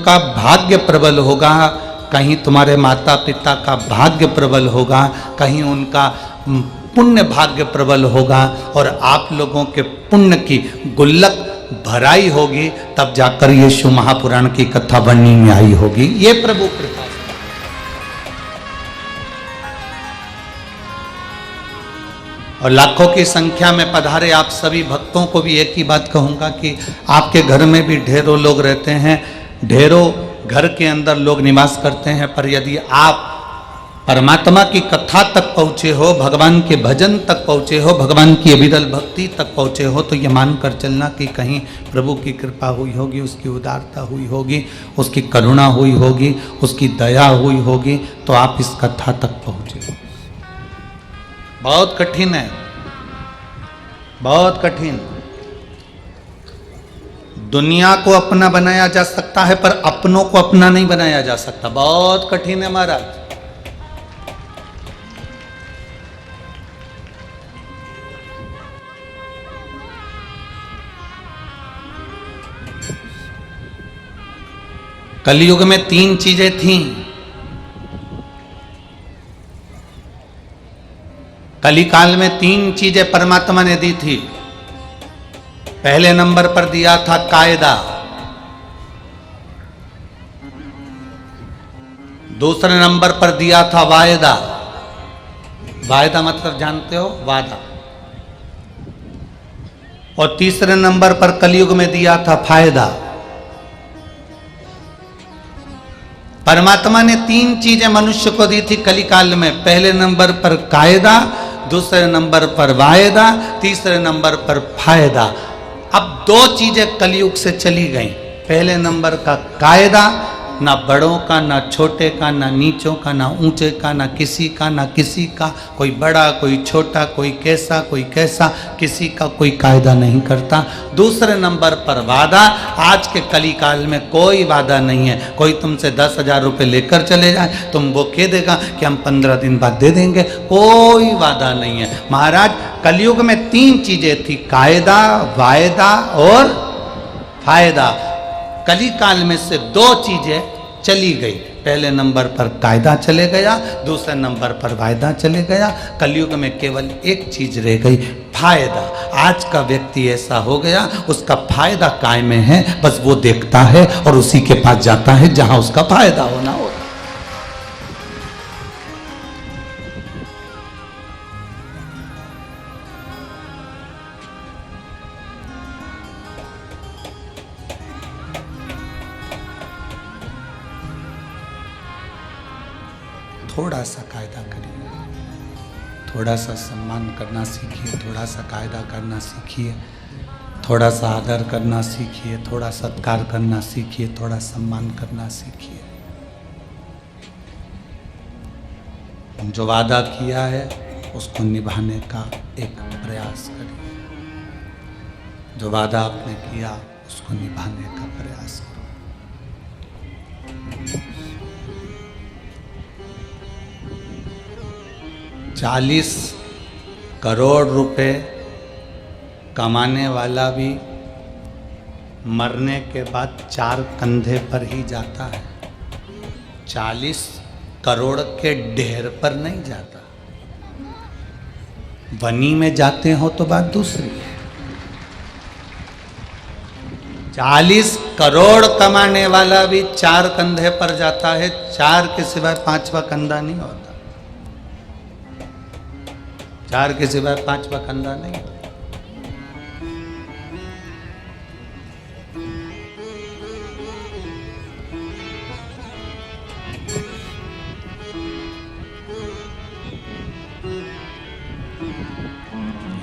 का भाग्य प्रबल होगा, कहीं तुम्हारे माता पिता का भाग्य प्रबल होगा, कहीं उनका पुण्य भाग्य प्रबल होगा और आप लोगों के पुण्य की गुल्लक भराई होगी, तब जाकर ये शिव महापुराण की कथा बनने में आई होगी। ये प्रभु कृपा। और लाखों की संख्या में पधारे आप सभी भक्तों को भी एक ही बात कहूंगा कि आपके घर में भी ढेरों लोग रहते हैं, ढेरों घर के अंदर लोग निवास करते हैं, पर यदि आप परमात्मा की कथा तक पहुंचे हो, भगवान के भजन तक पहुंचे हो, भगवान की अविरल भक्ति तक पहुंचे हो, तो ये मानकर चलना कि कहीं प्रभु की कृपा हुई होगी, उसकी उदारता हुई होगी, उसकी करुणा हुई होगी, उसकी दया हुई होगी, तो आप इस कथा तक पहुंचे। बहुत कठिन है, बहुत कठिन। दुनिया को अपना बनाया जा सकता है, पर अपनों को अपना नहीं बनाया जा सकता। बहुत कठिन है महाराज। कलयुग में 3 चीजें थीं। कलिकाल में 3 चीजें परमात्मा ने दी थी। पहले नंबर पर दिया था कायदा, दूसरे नंबर पर दिया था वायदा। वायदा मतलब जानते हो, वादा। और तीसरे नंबर पर कलयुग में दिया था फायदा। परमात्मा ने 3 चीजें मनुष्य को दी थी कलिकाल में। पहले नंबर पर कायदा, दूसरे नंबर पर वायदा, तीसरे नंबर पर फायदा। अब 2 चीजें कलयुग से चली गई। पहले नंबर का कायदा, ना बड़ों का, ना छोटे का, ना नीचों का, ना ऊंचे का, ना किसी का, ना किसी का। कोई बड़ा, कोई छोटा, कोई कैसा, कोई कैसा, किसी का कोई कायदा नहीं करता। दूसरे नंबर पर वादा। आज के कलिकाल में कोई वादा नहीं है। कोई तुमसे 10,000 रुपये लेकर चले जाए, तुम वो कह देगा कि हम 15 दिन बाद दे देंगे। कोई वादा नहीं है महाराज। कलयुग में 3 चीजें थी, कायदा, वायदा और फायदा। कलिकाल में से 2 चीजें चली गई। पहले नंबर पर कायदा चले गया, दूसरे नंबर पर वायदा चले गया। कलयुग में केवल एक चीज रह गई, फायदा। आज का व्यक्ति ऐसा हो गया, उसका फायदा काय में है, बस वो देखता है और उसी के पास जाता है जहां उसका फायदा होना हो। थोड़ा सा कायदा करिए, थोड़ा सा सम्मान करना सीखिए, थोड़ा सा कायदा करना सीखिए, थोड़ा सा आदर करना सीखिए, थोड़ा सत्कार करना सीखिए, थोड़ा सम्मान करना सीखिए। जो वादा किया है उसको निभाने का एक प्रयास करिए। जो वादा आपने किया उसको निभाने का प्रयास करो। 40 करोड़ रुपए कमाने वाला भी मरने के बाद 4 कंधे पर ही जाता है। 40 करोड़ के ढेर पर नहीं जाता। वनी में जाते हो तो बात दूसरी है। 40 करोड़ कमाने वाला भी 4 कंधे पर जाता है। 4 के सिवाय 5वां कंधा नहीं होता। 4 के सिवाय 5वां कंधा नहीं होता।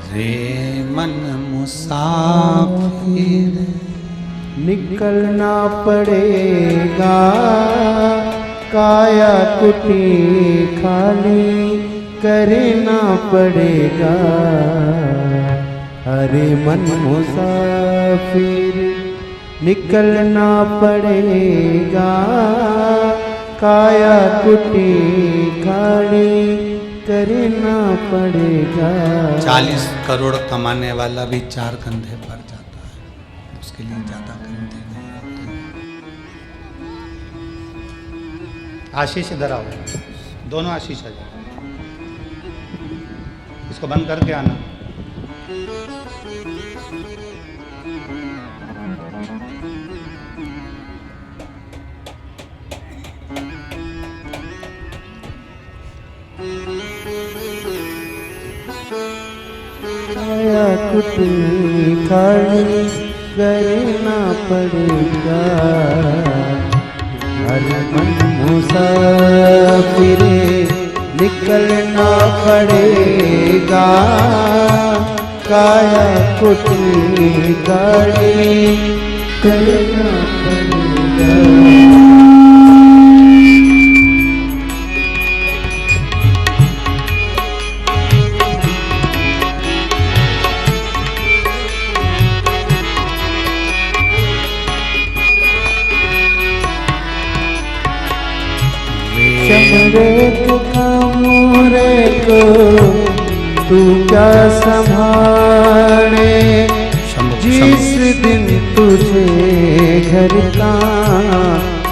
रे मन मुसाफिर निकलना पड़ेगा, काया कुटी खाली करना पड़ेगा। अरे मन मुसाफिर निकलना पड़ेगा, काया कुटी खाली करना पड़ेगा। 40 करोड़ कमाने वाला भी 4 कंधे पर जाता है, उसके लिए ज्यादा कंधे नहीं होते। आशीष इधर आओ, दोनों आशीष आ जाओ। इसको बंद करके आना। काया कुटी खाली करना पड़ेगा, हर मन मुसाफिर निकलना पड़ेगा। काया कुटी खाली करना पड़ेगा। चमड़े को कमरे को तू क्या संभाले, जिस दिन तुझे घर का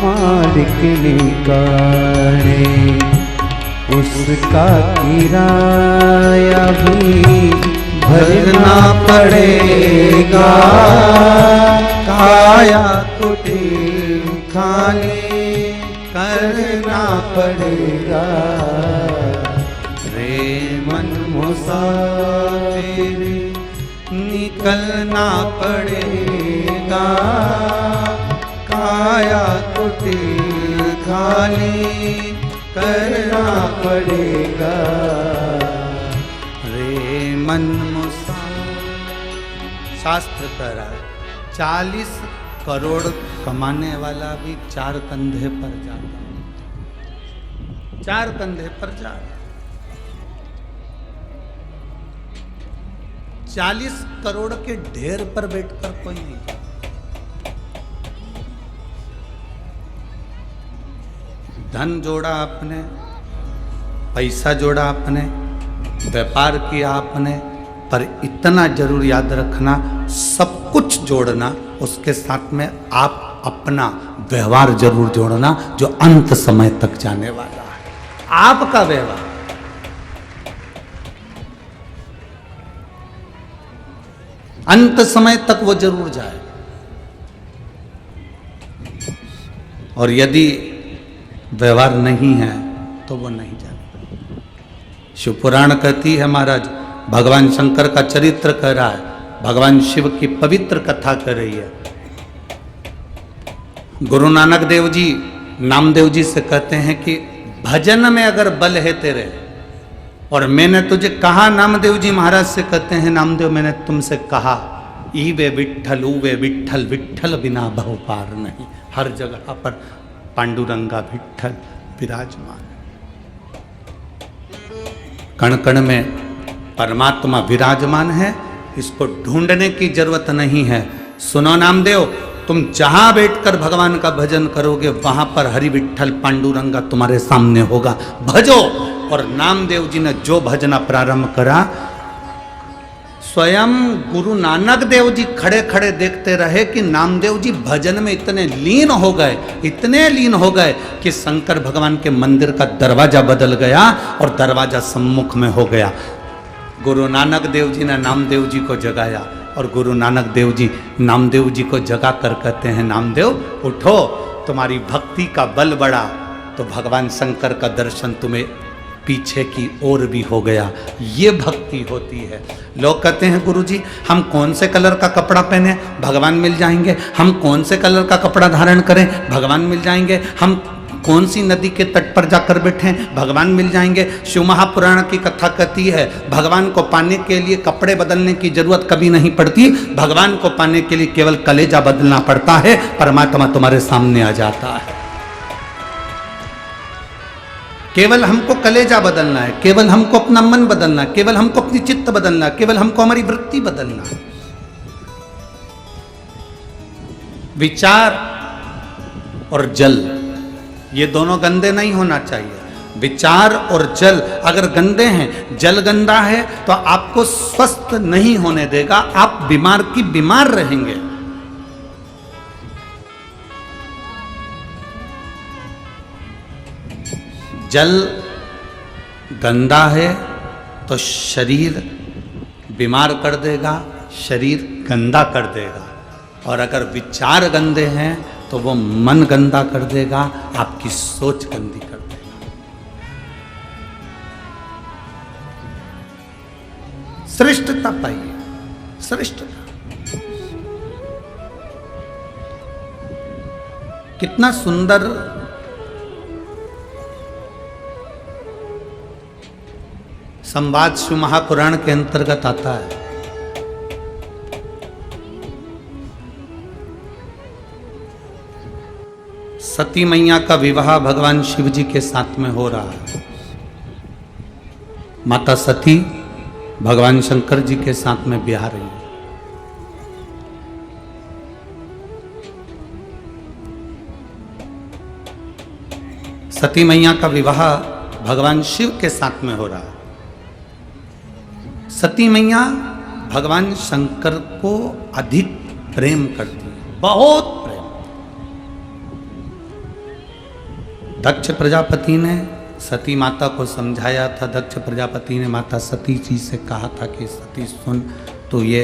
मालिक निकाले, उसका किराया भी भरना पड़ेगा। काया कुटी खाली करना पड़ेगा, रे मन मुसाफिर निकलना पड़ेगा। काया कुटी खाली करना पड़ेगा, रे मन मुसाफिर। शास्त्र कह रहा है 40 करोड़ कमाने वाला भी 4 कंधे पर जाता है, 4 कंधे पर जा रहा है। 40 करोड़ के ढेर पर बैठकर कोई नहीं जाता। धन जोड़ा आपने, पैसा जोड़ा आपने, व्यापार किया आपने, पर इतना जरूर याद रखना, सब कुछ जोड़ना, उसके साथ में आप अपना व्यवहार जरूर जोड़ना, जो अंत समय तक जाने वाला है। आपका व्यवहार अंत समय तक वो जरूर जाए। और यदि व्यवहार नहीं है तो वो नहीं जाए। शिव पुराण कहती है महाराज, भगवान शंकर का चरित्र कह रहा है, भगवान शिव की पवित्र कथा कर रही है। गुरु नानक देव जी नामदेव जी से कहते हैं कि भजन में अगर बल है तेरे, और मैंने तुझे कहा, नामदेव जी महाराज से कहते हैं, नामदेव मैंने तुमसे कहा, ई वे विठ्ठल ऊ वे विठ्ठल, विठ्ठल बिना भव पार नहीं। हर जगह पर पांडुरंगा विठ्ठल विराजमान, कण कण में परमात्मा विराजमान है। इसको ढूंढने की जरूरत नहीं है। सुनो नामदेव, तुम जहां बैठकर भगवान का भजन करोगे वहां पर हरि विठ्ठल पांडुरंगा तुम्हारे सामने होगा, भजो। और नामदेव जी ने जो भजना प्रारंभ करा, स्वयं गुरु नानक देव जी खड़े खड़े देखते रहे कि नामदेव जी भजन में इतने लीन हो गए, इतने लीन हो गए कि शंकर भगवान के मंदिर का दरवाजा बदल गया और दरवाजा सम्मुख में हो गया। गुरु नानक देव जी ने नामदेव जी को जगाया, और गुरु नानक देव जी नामदेव जी को जगा कर कहते हैं, नामदेव उठो, तुम्हारी भक्ति का बल बढ़ा तो भगवान शंकर का दर्शन तुम्हें पीछे की ओर भी हो गया। ये भक्ति होती है। लोग कहते हैं गुरुजी हम कौन से कलर का कपड़ा पहने, भगवान मिल जाएंगे। हम कौन से कलर का कपड़ा धारण करें, भगवान मिल जाएंगे। हम कौन सी नदी के तट पर जाकर बैठें, भगवान मिल जाएंगे। शिव महापुराण की कथा कहती है, भगवान को पाने के लिए कपड़े बदलने की जरूरत कभी नहीं पड़ती। भगवान को पाने के लिए केवल कलेजा बदलना पड़ता है, परमात्मा तुम्हारे सामने आ जाता है। केवल हमको कलेजा बदलना है, केवल हमको अपना मन बदलना है, केवल हमको अपनी चित्त बदलना है, केवल हमको हमारी वृत्ति बदलना है। विचार और जल, ये दोनों गंदे नहीं होना चाहिए। विचार और जल अगर गंदे हैं, जल गंदा है तो आपको स्वस्थ नहीं होने देगा, आप बीमार की बीमार रहेंगे। जल गंदा है तो शरीर बीमार कर देगा, शरीर गंदा कर देगा, और अगर विचार गंदे हैं तो वो मन गंदा कर देगा, आपकी सोच गंदी कर देगा। श्रेष्ठता पाइए, श्रेष्ठता। कितना सुंदर संवाद शिव महापुराण के अंतर्गत आता है। सती मैया का विवाह भगवान शिव जी के साथ में हो रहा है। माता सती भगवान शंकर जी के साथ में ब्याह रही है। सती मैया का विवाह भगवान शिव के साथ में हो रहा है। सती मैया भगवान शंकर को अधिक प्रेम करती है, बहुत प्रेम। दक्ष प्रजापति ने सती माता को समझाया था। दक्ष प्रजापति ने माता सती जी से कहा था कि सती सुन, तो ये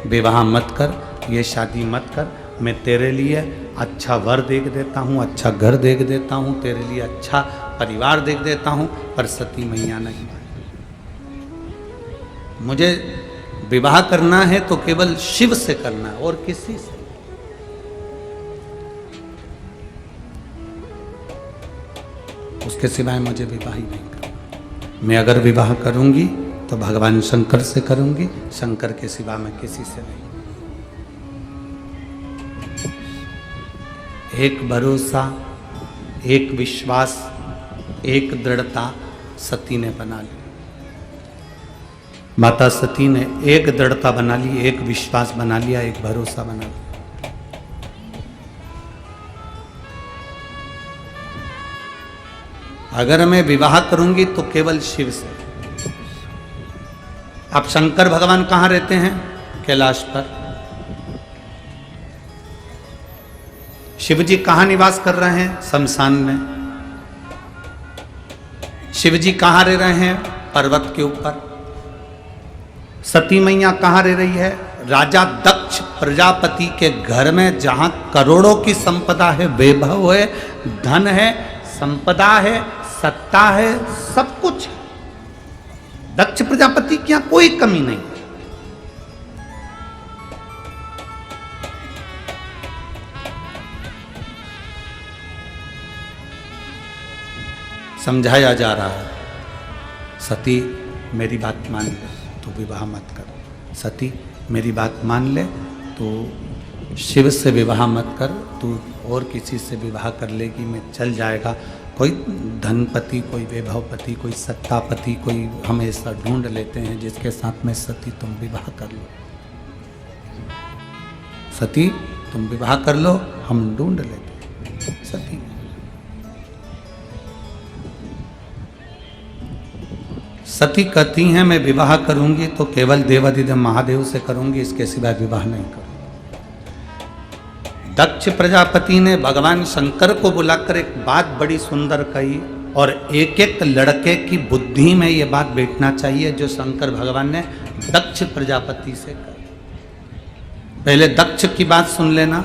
विवाह मत कर, ये शादी मत कर, मैं तेरे लिए अच्छा वर देख देता हूँ, अच्छा घर देख देता हूँ, तेरे लिए अच्छा परिवार देख देता हूँ। पर सती मैया नहीं मानी। मुझे विवाह करना है तो केवल शिव से करना है और किसी से। उसके सिवाय मुझे विवाह ही नहीं करना। मैं अगर विवाह करूंगी तो भगवान शंकर से करूंगी, शंकर के सिवा मैं किसी से नहीं। एक भरोसा, एक विश्वास, एक दृढ़ता सती ने बना ली। माता सती ने एक दृढ़ता बना ली, एक विश्वास बना लिया, एक भरोसा बना लिया। अगर मैं विवाह करूंगी तो केवल शिव से। अब शंकर भगवान कहां रहते हैं? कैलाश पर। शिव जी कहां निवास कर रहे हैं? शमशान में। शिव जी कहां रह रहे हैं? पर्वत के ऊपर। सती मैया कहां रह रही है? राजा दक्ष प्रजापति के घर में, जहां करोड़ों की संपदा है, वैभव है, धन है, संपदा है, सत्ता है, सब कुछ है। दक्ष प्रजापति की यहां कोई कमी नहीं। समझाया जा रहा है, सती मेरी बात मान ले तो विवाह मत कर। सती मेरी बात मान ले तो शिव से विवाह मत कर, तू और किसी से विवाह कर लेगी मैं चल जाएगा। कोई धनपति, कोई वैभवपति, कोई सत्तापति, कोई हमेशा ढूंढ लेते हैं जिसके साथ में सती तुम विवाह कर लो। सती तुम विवाह कर लो, हम ढूंढ लेते। सती सती कहती हैं मैं विवाह करूंगी तो केवल देवाधिदेव महादेव से करूंगी, इसके सिवा विवाह नहीं करूंगी। दक्ष प्रजापति ने भगवान शंकर को बुलाकर एक बात बड़ी सुंदर कही, और एक एक लड़के की बुद्धि में ये बात बैठना चाहिए जो शंकर भगवान ने दक्ष प्रजापति से कही। पहले दक्ष की बात सुन लेना,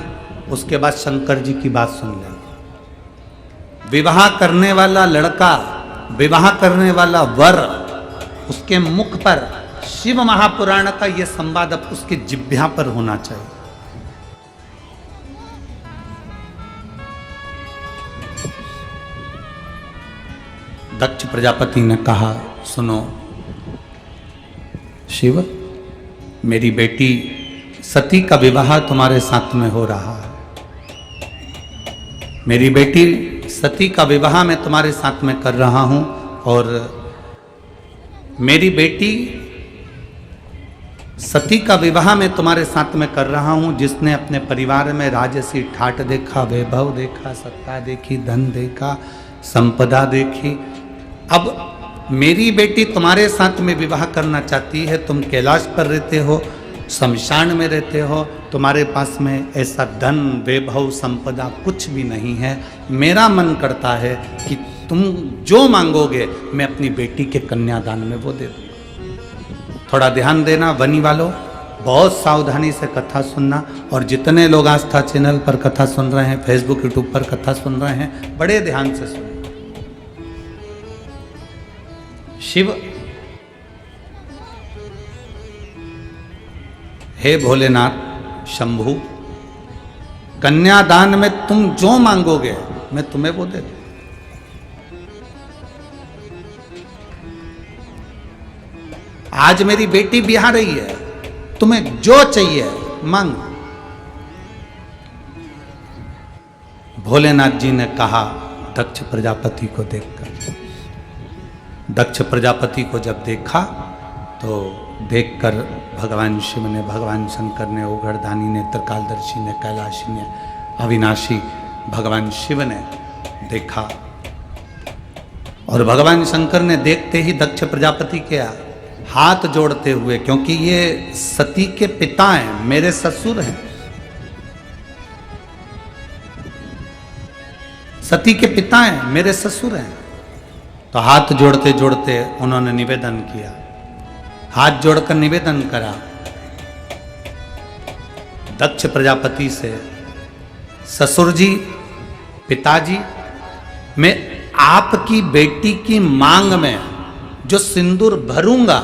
उसके बाद शंकर जी की बात सुन लेना। विवाह करने वाला लड़का, विवाह करने वाला वर, उसके मुख पर शिव महापुराण का यह संवाद अब उसकी जिह्वा पर होना चाहिए। दक्ष प्रजापति ने कहा सुनो शिव, मेरी बेटी सती का विवाह तुम्हारे साथ में हो रहा है। मेरी बेटी सती का विवाह मैं तुम्हारे साथ में कर रहा हूं, और मेरी बेटी सती का विवाह मैं तुम्हारे साथ में कर रहा हूं, जिसने अपने परिवार में राजसी ठाट देखा, वैभव देखा, सत्ता देखी, धन देखा, संपदा देखी। अब मेरी बेटी तुम्हारे साथ में विवाह करना चाहती है। तुम कैलाश पर रहते हो, शमशान में रहते हो, तुम्हारे पास में ऐसा धन, वैभव, संपदा कुछ भी नहीं है। मेरा मन करता है कि तुम जो मांगोगे मैं अपनी बेटी के कन्यादान में वो दे दूंगा। थोड़ा ध्यान देना वनी वालों, बहुत सावधानी से कथा सुनना। और जितने लोग आस्था चैनल पर कथा सुन रहे हैं, फेसबुक यूट्यूब पर कथा सुन रहे हैं, बड़े ध्यान से सुनना। शिव, हे भोलेनाथ शंभु, कन्यादान में तुम जो मांगोगे मैं तुम्हें वो दे दूं। आज मेरी बेटी ब्याह रही है, तुम्हें जो चाहिए मांगो। भोलेनाथ जी ने कहा दक्ष प्रजापति को देखकर। दक्ष प्रजापति को जब देखा तो देखकर भगवान शिव ने, भगवान शंकर ने, ओघड़दानी ने, त्रिकालदर्शी ने, कैलाशी ने, अविनाशी भगवान शिव ने देखा। और भगवान शंकर ने देखते ही दक्ष प्रजापति के हाथ जोड़ते हुए, क्योंकि ये सती के पिता हैं, मेरे ससुर हैं, सती के पिता हैं, मेरे ससुर हैं, तो हाथ जोड़ते जोड़ते उन्होंने निवेदन किया, हाथ जोड़कर निवेदन करा दक्ष प्रजापति से, ससुर जी, पिताजी, मैं आपकी बेटी की मांग में जो सिंदूर भरूंगा,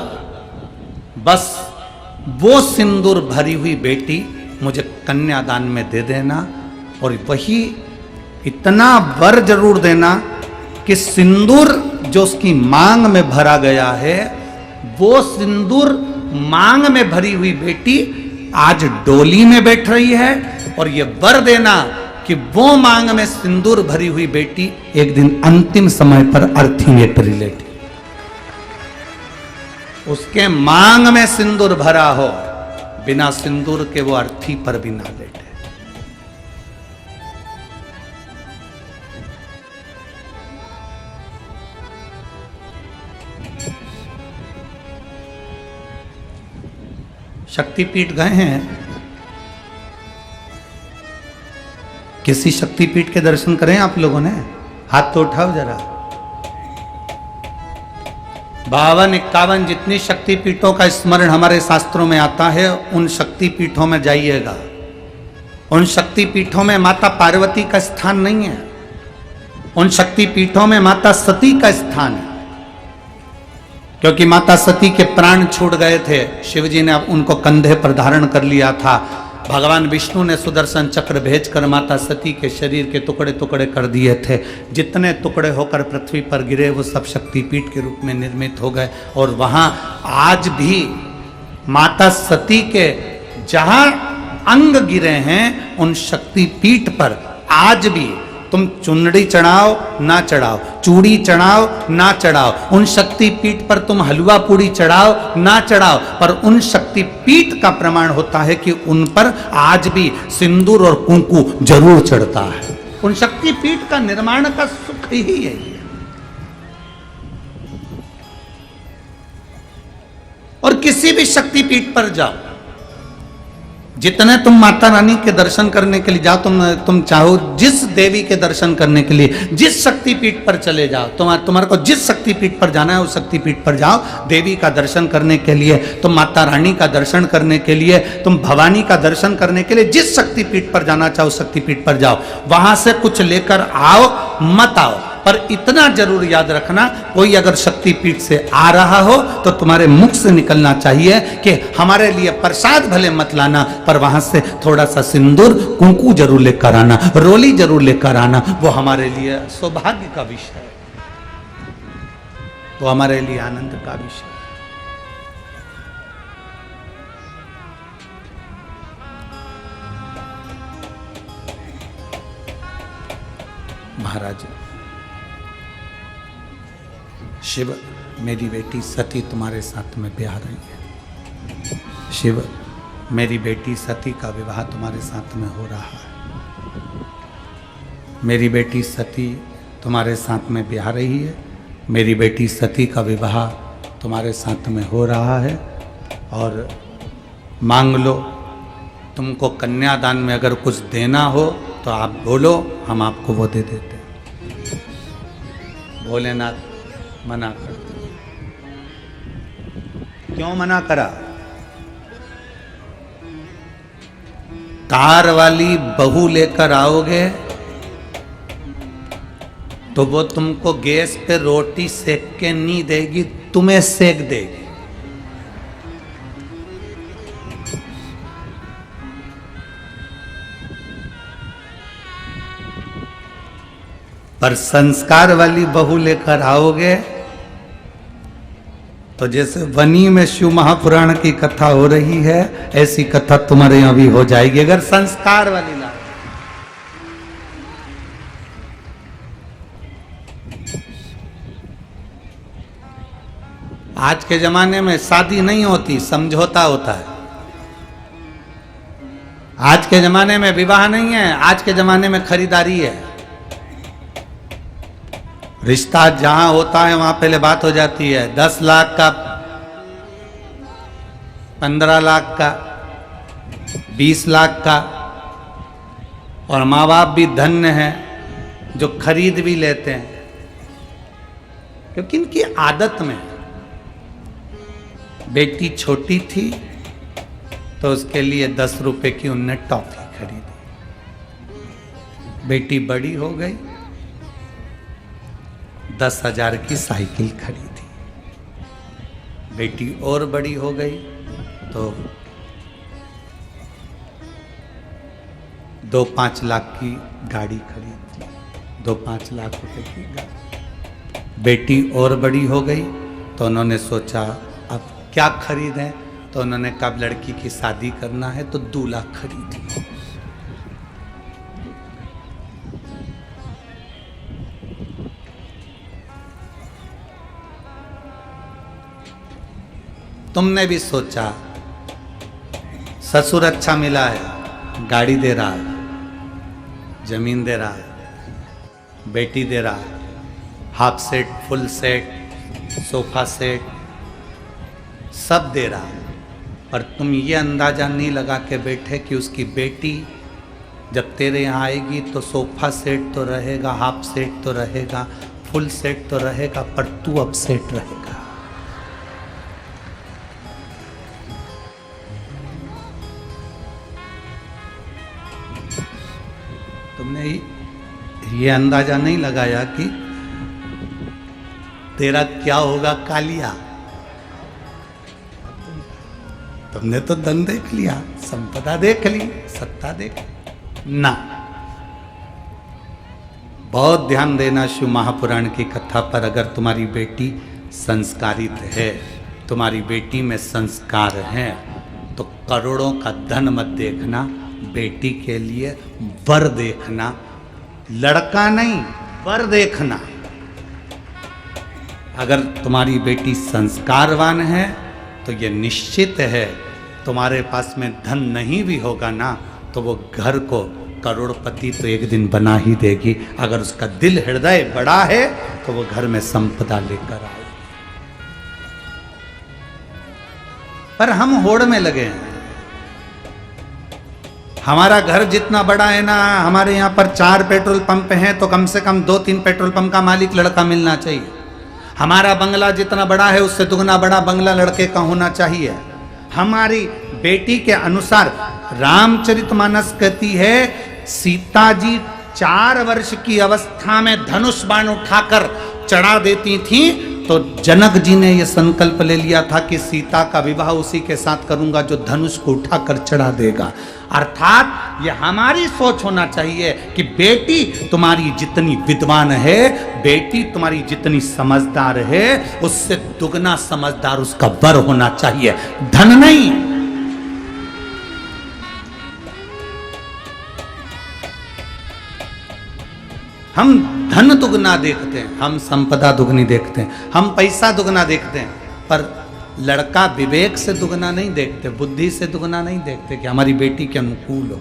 बस वो सिंदूर भरी हुई बेटी मुझे कन्यादान में दे देना। और वही इतना वर जरूर देना कि सिंदूर जो उसकी मांग में भरा गया है, वो सिंदूर मांग में भरी हुई बेटी आज डोली में बैठ रही है। और ये वर देना कि वो मांग में सिंदूर भरी हुई बेटी एक दिन अंतिम समय पर अर्थी में लेटी, उसके मांग में सिंदूर भरा हो, बिना सिंदूर के वो अर्थी पर भी ना लेटे। शक्तिपीठ गए हैं? किसी शक्तिपीठ के दर्शन करें आप लोगों ने? हाथ तो उठाओ जरा। 52-51 जितनी शक्तिपीठों का स्मरण हमारे शास्त्रों में आता है, उन शक्तिपीठों में जाइएगा। उन शक्तिपीठों में माता पार्वती का स्थान नहीं है, उन शक्तिपीठों में माता सती का स्थान है। क्योंकि माता सती के प्राण छूट गए थे, शिवजी ने अब उनको कंधे पर धारण कर लिया था। भगवान विष्णु ने सुदर्शन चक्र भेजकर माता सती के शरीर के टुकड़े टुकड़े कर दिए थे। जितने टुकड़े होकर पृथ्वी पर गिरे वो सब शक्तिपीठ के रूप में निर्मित हो गए। और वहां आज भी माता सती के जहां अंग गिरे हैं, उन शक्तिपीठ पर आज भी तुम चुनरी चढ़ाओ ना चढ़ाओ, चूड़ी चढ़ाओ ना चढ़ाओ, उन शक्तिपीठ पर तुम हलवा पूड़ी चढ़ाओ ना चढ़ाओ, पर उन शक्तिपीठ का प्रमाण होता है कि उन पर आज भी सिंदूर और कुंकू जरूर चढ़ता है। उन शक्तिपीठ का निर्माण का सुख ही है। और किसी भी शक्तिपीठ पर जाओ, जितने तुम माता रानी के दर्शन करने के लिए जाओ, तुम चाहो जिस देवी के दर्शन करने के लिए जिस शक्तिपीठ पर चले जाओ, तुम्हारे को जिस शक्तिपीठ पर जाना है उस शक्तिपीठ पर जाओ। देवी का दर्शन करने के लिए, तुम माता रानी का दर्शन करने के लिए, तुम भवानी का दर्शन करने के लिए जिस शक्तिपीठ पर जाना चाहो शक्तिपीठ पर जाओ। वहां से कुछ लेकर आओ मत आओ, पर इतना जरूर याद रखना, कोई अगर शक्तिपीठ से आ रहा हो तो तुम्हारे मुख से निकलना चाहिए कि हमारे लिए प्रसाद भले मत लाना, पर वहां से थोड़ा सा सिंदूर कुंकू जरूर लेकर आना, रोली जरूर लेकर आना। वो हमारे लिए सौभाग्य का विषय है, वो हमारे लिए आनंद का विषय है। महाराज, शिव, मेरी बेटी सती तुम्हारे साथ में ब्याह रही है। शिव, मेरी बेटी सती का विवाह तुम्हारे साथ में हो रहा है। मेरी बेटी सती तुम्हारे साथ में ब्याह रही है। मेरी बेटी सती का विवाह तुम्हारे साथ में हो रहा है। और मांग लो, तुमको कन्यादान में अगर कुछ देना हो तो आप बोलो, हम आपको वो दे देते हैं। भोलेनाथ मना करते। क्यों मना करा? कार वाली बहू लेकर आओगे तो वो तुमको गैस पे रोटी सेक के नहीं देगी, तुम्हें सेक देगी। पर संस्कार वाली बहू लेकर आओगे तो जैसे वनी में शिव महापुराण की कथा हो रही है, ऐसी कथा तुम्हारे यहां भी हो जाएगी अगर संस्कार वाली ला। आज के जमाने में शादी नहीं होती, समझौता होता है। आज के जमाने में विवाह नहीं है, आज के जमाने में खरीदारी है। रिश्ता जहां होता है वहां पहले बात हो जाती है, 10 लाख का, 15 लाख का, 20 लाख का। और माँ बाप भी धन्य हैं जो खरीद भी लेते हैं, क्योंकि इनकी आदत में। बेटी छोटी थी तो उसके लिए 10 रुपए की उनने टॉफी खरीदी। बेटी बड़ी हो गई, 10,000 की साइकिल खरीदी। बेटी और बड़ी हो गई तो 2-5 लाख की गाड़ी खरीदी, 2-5 लाख रुपए की गाड़ी। बेटी और बड़ी हो गई तो उन्होंने सोचा अब क्या खरीदें, तो उन्होंने कहा लड़की की शादी करना है तो दूल्हा खरीदी। तुमने भी सोचा ससुर अच्छा मिला है, गाड़ी दे रहा है, जमीन दे रहा है, बेटी दे रहा है, half set, full set, sofa set, सब दे रहा है। पर तुम ये अंदाजा नहीं लगा के बैठे कि उसकी बेटी जब तेरे यहाँ आएगी तो सोफा सेट तो रहेगा, हाफ सेट तो रहेगा, फुल सेट तो रहेगा, पर तू अब सेट रहेगा। तुमने ये अंदाजा नहीं लगाया कि तेरा क्या होगा कालिया। तुमने तो धन देख लिया, संपदा देख ली, सत्ता देख ली ना। बहुत ध्यान देना शिव महापुराण की कथा पर। अगर तुम्हारी बेटी संस्कारित है, तुम्हारी बेटी में संस्कार हैं, तो करोड़ों का धन मत देखना, बेटी के लिए वर देखना, लड़का नहीं वर देखना। अगर तुम्हारी बेटी संस्कारवान है तो ये निश्चित है तुम्हारे पास में धन नहीं भी होगा ना तो वो घर को करोड़पति तो एक दिन बना ही देगी। अगर उसका दिल हृदय बड़ा है तो वो घर में संपदा लेकर आए। पर हम होड़ में लगे हैं। हमारा घर जितना बड़ा है ना, हमारे यहाँ पर 4 पेट्रोल पंप हैं तो कम से कम 2-3 पेट्रोल पंप का मालिक लड़का मिलना चाहिए। हमारा बंगला जितना बड़ा है उससे दुगना बड़ा बंगला लड़के का होना चाहिए। हमारी बेटी के अनुसार रामचरितमानस कहती है सीता जी 4 वर्ष की अवस्था में धनुष बाण उठाकर चढ़ा देती थी, तो जनक जी ने यह संकल्प ले लिया था कि सीता का विवाह उसी के साथ करूंगा जो धनुष को उठाकर चढ़ा देगा। अर्थात यह हमारी सोच होना चाहिए कि बेटी तुम्हारी जितनी विद्वान है, बेटी तुम्हारी जितनी समझदार है, उससे दुगना समझदार उसका वर होना चाहिए, धन नहीं। हम धन दुगना देखते हैं, हम संपदा दुगनी देखते हैं, हम पैसा दुगना देखते हैं, पर लड़का विवेक से दुगना नहीं देखते, बुद्धि से दुगना नहीं देखते कि हमारी बेटी के अनुकूल हो।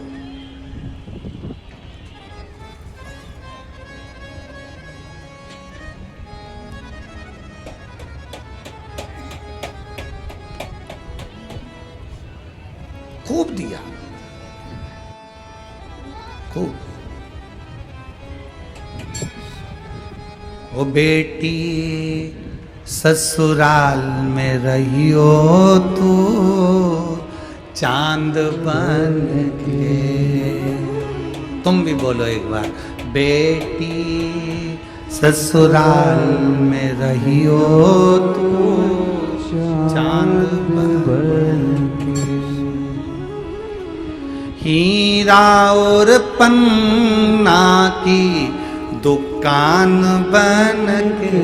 खूब दिया, खूब। ओ बेटी ससुराल में रहियो तू चांद बन के। तुम भी बोलो एक बार, बेटी ससुराल में रहियो तू चांद बन के। हीरा और पन्ना की दुकान बन के।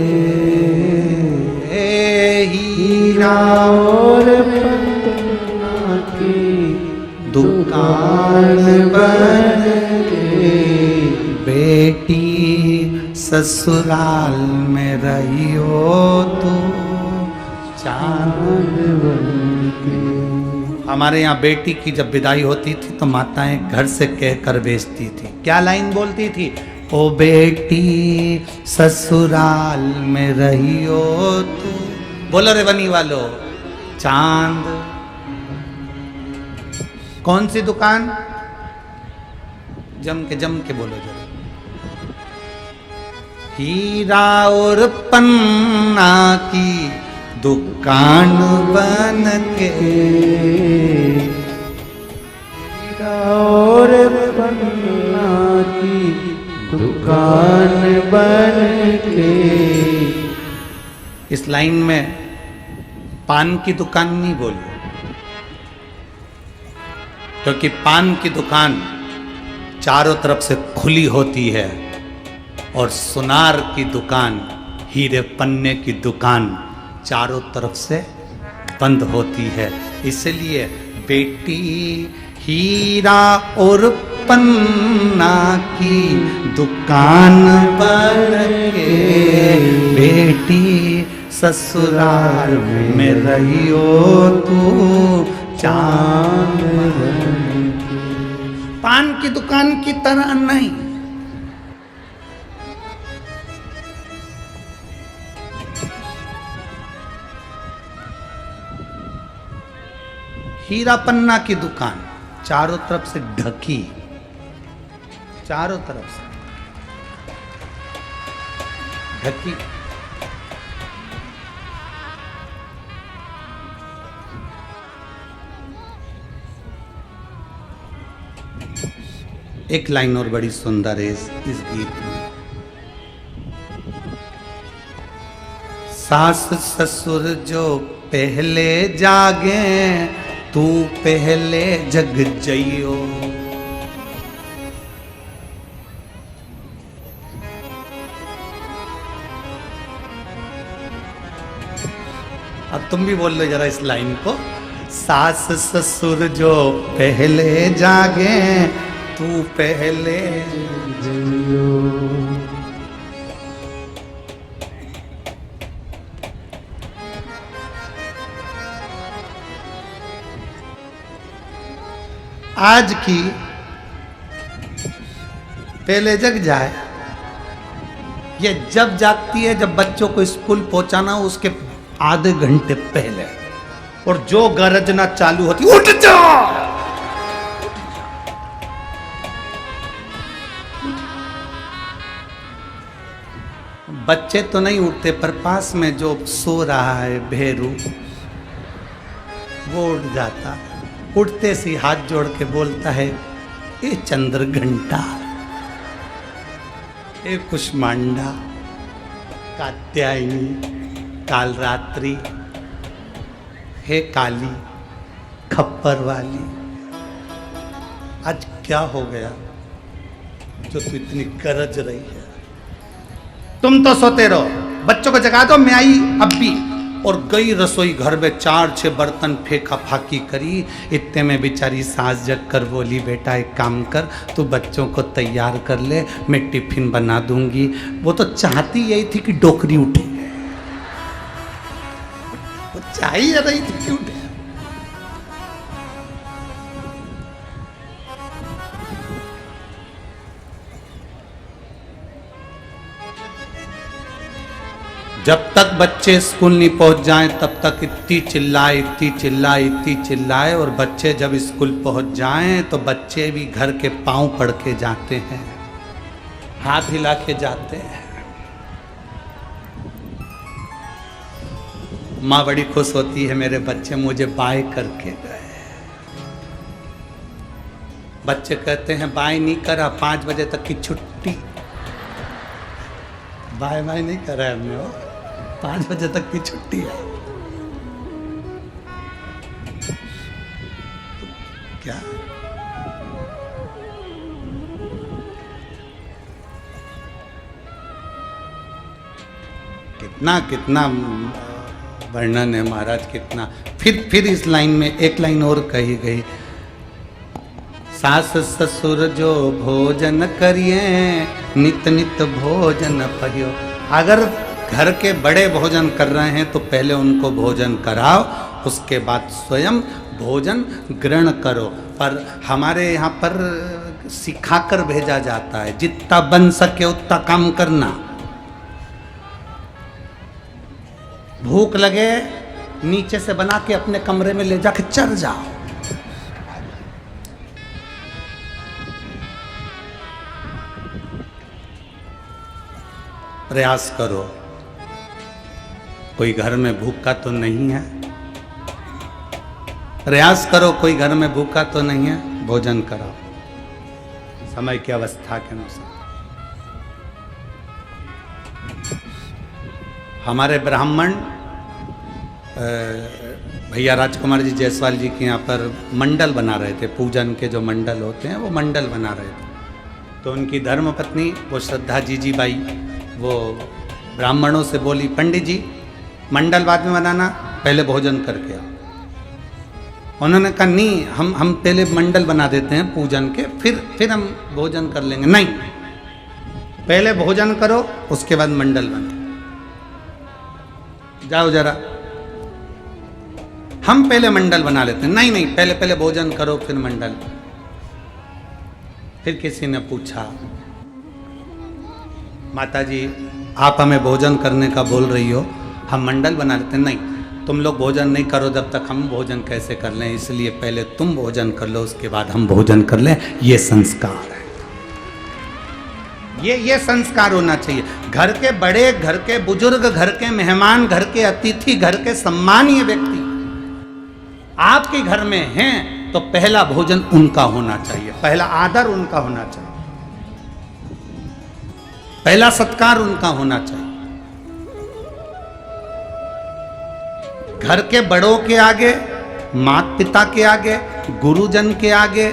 हीरा और पन्ना की दुकान बन के। बेटी ससुराल में रहियो तू चांद बन के। हमारे यहाँ बेटी की जब विदाई होती थी तो माताएं घर से कहकर भेजती थी। क्या लाइन बोलती थी? ओ बेटी ससुराल में रहियो तू, बोलो रे बनी वालो, चांद। कौन सी दुकान? जम के बोलो जरा। हीरा और पन्ना की दुकान बन के। हीरा और पन्ना की दुकान बन के। इस लाइन में पान की दुकान नहीं बोली, क्योंकि पान की दुकान चारों तरफ से खुली होती है और सुनार की दुकान, हीरे पन्ने की दुकान चारों तरफ से बंद होती है। इसलिए बेटी हीरा और पन्ना की दुकान बन के। बेटी ससुराल में रहियो तू चांद बन के। पान की दुकान की तरह नहीं। हीरा पन्ना की दुकान चारों तरफ से ढकी, चारों तरफ से ढकी। एक लाइन और बड़ी सुंदर है इस गीत में। सास ससुर जो पहले जागे तू पहले जग जइयो। अब तुम भी बोल लो जरा इस लाइन को। सास ससुर जो पहले जागे तू पहले जइयो। आज की पहले जग जाए, ये जब जागती है जब बच्चों को स्कूल पहुंचाना हो उसके आधे घंटे पहले, और जो गरजना चालू होती, उठ जा। बच्चे तो नहीं उठते, पर पास में जो सो रहा है भेरू वो उठ जाता। उठते से हाथ जोड़ के बोलता है, ए चंद्र घंटा, ए कुष्मांडा, कात्यायनी, कालरात्रि, हे काली खप्पर वाली, आज क्या हो गया जो तू इतनी गरज रही है? तुम तो सोते रहो, बच्चों को जगा दो। मैं आई अब भी, और गई रसोई घर में 4-6 बर्तन फेंका फाकी करी। इतने में बेचारी सास जग कर बोली, बेटा एक काम कर, तू बच्चों को तैयार कर ले, मैं टिफिन बना दूंगी। वो तो चाहती यही थी कि डोकरी उठे, वो चाहिए रही थी कि उठे। जब तक बच्चे स्कूल नहीं पहुंच जाएं तब तक इतनी चिल्लाए, और बच्चे जब स्कूल पहुंच जाएं तो बच्चे भी घर के पांव पड़ के जाते हैं, हाथ हिला के जाते हैं। माँ बड़ी खुश होती है, मेरे बच्चे मुझे बाय करके गए। बच्चे कहते हैं बाय नहीं करा, 5 बजे तक की छुट्टी। बाय बाय नहीं करा है हमने, वो 5 बजे तक की छुट्टी है। क्या कितना कितना वर्णन है महाराज, कितना। फिर इस लाइन में एक लाइन और कही गई, सास ससुर जो भोजन करिए नित नित भोजन पहियो। अगर घर के बड़े भोजन कर रहे हैं तो पहले उनको भोजन कराओ, उसके बाद स्वयं भोजन ग्रहण करो। पर हमारे यहाँ पर सिखाकर भेजा जाता है, जितना बन सके उतना काम करना। भूख लगे नीचे से बना के अपने कमरे में ले जाके चढ़ जाओ। प्रयास करो। कोई घर में भूखा तो नहीं है, प्रयास करो। कोई घर में भूखा तो नहीं है, भोजन कराओ समय की अवस्था के अनुसार। हमारे ब्राह्मण भैया राजकुमार जी जायसवाल जी के यहाँ पर मंडल बना रहे थे, पूजन के जो मंडल होते हैं वो मंडल बना रहे थे। तो उनकी धर्मपत्नी वो श्रद्धा जी बाई वो ब्राह्मणों से बोली, पंडित जी मंडल बाद में बनाना, पहले भोजन करके आओ। उन्होंने कहा नहीं, हम पहले मंडल बना देते हैं पूजन के, फिर हम भोजन कर लेंगे। नहीं, पहले भोजन करो उसके बाद मंडल बना। जाओ जरा, हम पहले मंडल बना लेते हैं। नहीं, पहले भोजन करो फिर मंडल। फिर किसी ने पूछा, माता जी आप हमें भोजन करने का बोल रही हो, हम मंडल बना लेते हैं। नहीं, तुम लोग भोजन नहीं करो जब तक हम भोजन कैसे कर लें, इसलिए पहले तुम भोजन कर लो उसके बाद हम भोजन कर लें। ये संस्कार है, ये संस्कार होना चाहिए। घर के बड़े, घर के बुजुर्ग, घर के मेहमान, घर के अतिथि, घर के सम्मानीय व्यक्ति आपके घर में हैं तो पहला भोजन उनका होना चाहिए, पहला आदर उनका होना चाहिए, पहला सत्कार उनका होना चाहिए। घर के बड़ों के आगे, माता पिता के आगे, गुरुजन के आगे